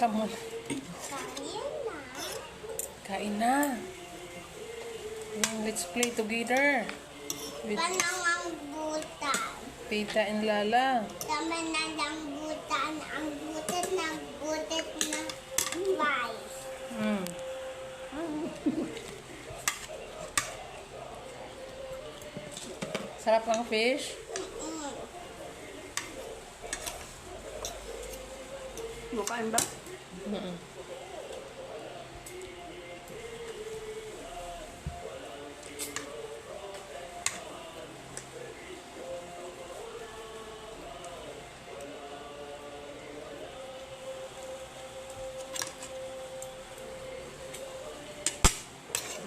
Come on. Kain na. Let's play together. With Panang butan. Tita and Lala. Tama na ng butan. Ang butan ng rice. Mm. Sarap ang fish. Mukaan ba? Mm.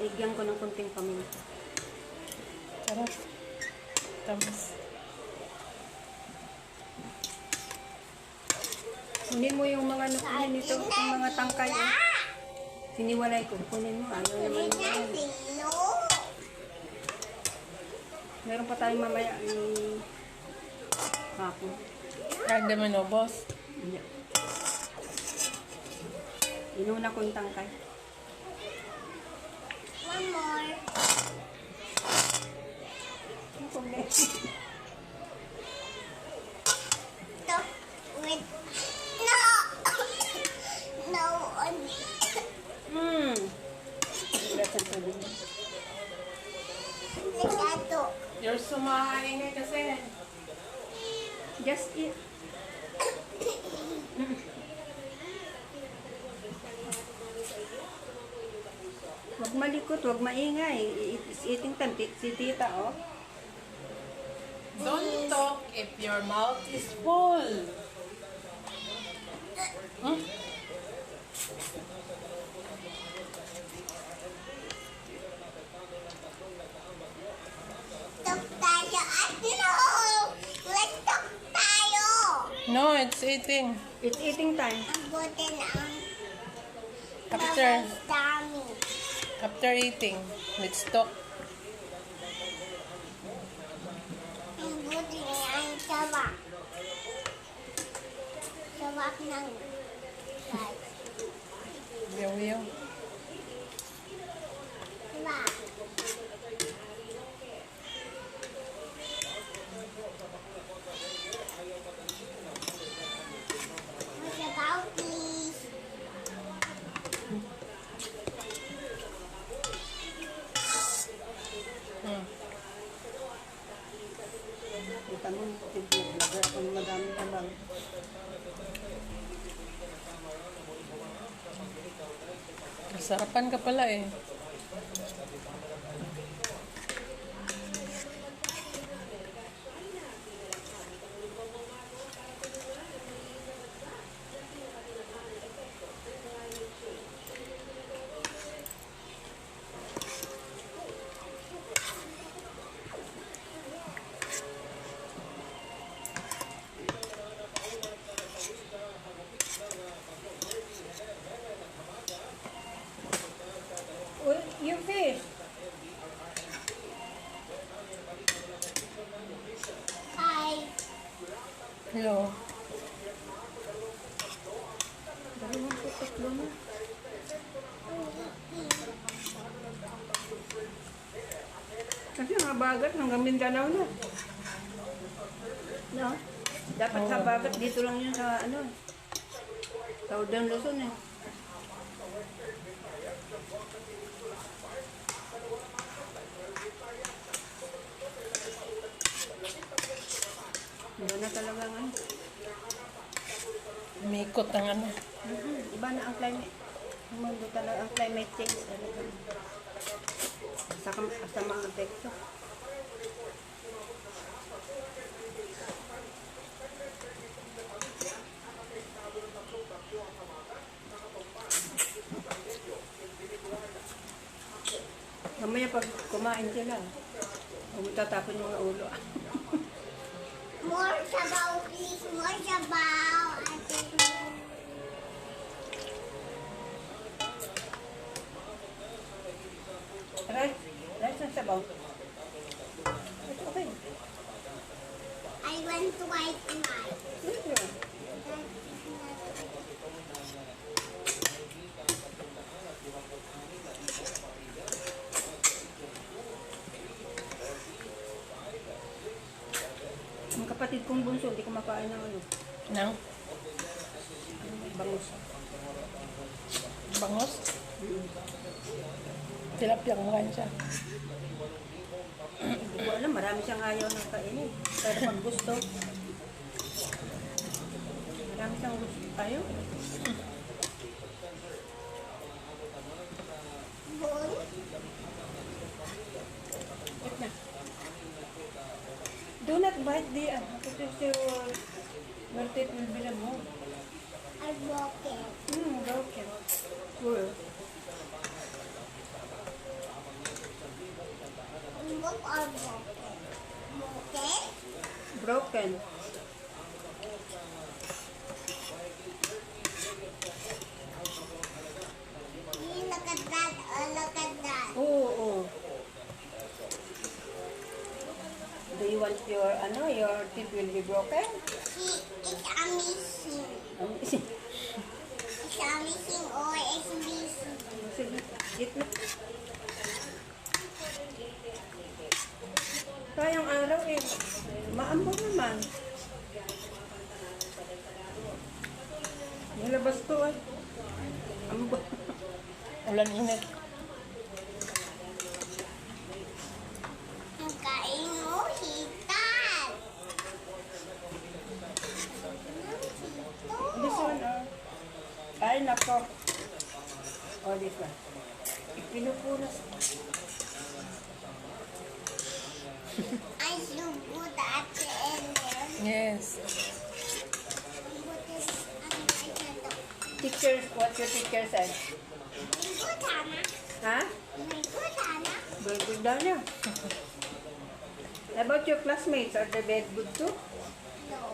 Bigyan ko ng konting paminta. Sarap. Tamis. Kunin mo yung mga nukunin nito, yung mga tangkay. Eh. Siniwalay ko. Kunin mo. Ayaw naman yan. Meron pa tayong mamaya ni Papo. Kahit naman o, boss. Yeah. Inuna ko yung tangkay. One more. Ano problema? Ito. Wait. No. No. Ulat ang tubig. Legato. You're sumahaingay kasi. Just eat. Huwag malikot, huwag maingay. It's eating time. Si tita, oh. Don't talk if your mouth is full. Hmm? Tok tayo. No. Let's talk tayo. No, it's eating. It's eating time. Ang butin ang After, dami. after eating, let's talk. Ang butin ang sawa. Sawa ng rice. Yaw-yaw. Diba? Masabaw, please. Hmm. Kita mo, vlogger ako ng madaming tabang. Sarapan ka pala eh. Uy, yung fish. Hi. Hello. Dali mo po, tatlo na. Kasi habagat hanggang Mindanao na. No? Dapat Oo. habagat dito lang yun sa ano. Southern Luzon eh. Iba na talaga nga. Umikot ang ano. Iba na ang climate. Ang mundo talaga, ang climate change talaga. Sa mga epekto. Mamaya pag kumain sila, huwag tatapon yung mga ulo. More sabaw, please. More sabaw. Ate. Rice ang sabaw. Ito okay. I want white rice. Ito. kong bunso, hindi kumakain ng ano. Nang Bangus. bangos. Tilapia kumakain siya. Hindi ko alam, marami siyang ayaw ng kainin. Pero pag gusto, marami siyang gusto. Ayaw. Bun. Wait na. Do not bite the because your teeth will be removed. I broke it. Broken. Well, Both are broken. Broken? broken. Look at that. Look at that. Oo. Do you want your teeth will be broken? It's amazing. It's amazing or it's missing. Sige, eat na. Kayang araw eh. Maambon naman. Nilabas to eh. Ambon. Ulan init. Ang kain mo, hitan. This one ay nako. Oh, this one. Pinupunas. I so good at the end. Yes. Teachers, what your teacher said? Good, Hana. Ha? Good, Hana. Very good daw niya. About your classmates, are they very good too? No.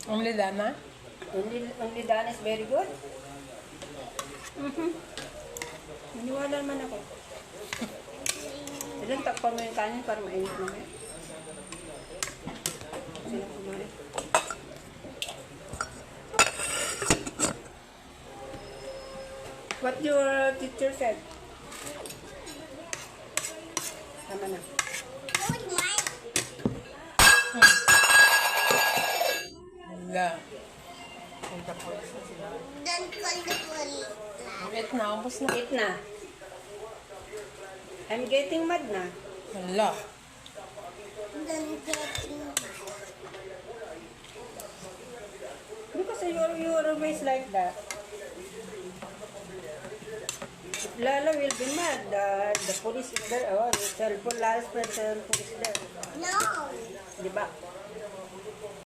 Only Dana. Only Dan is very good? Naniwala naman ako. Ilan takpan mo yung kanin para mainit naman. Sila kumain. What your teacher said? Tama na. Good, mine. Wala. Don't call the police. Wait na, ubos na. Eat na. I'm getting mad na. Wala. Don't get me. Because you're always like that. Lala will be mad. The police is there. Oh, the cellphone, Lala's cellphone is there. No. Diba?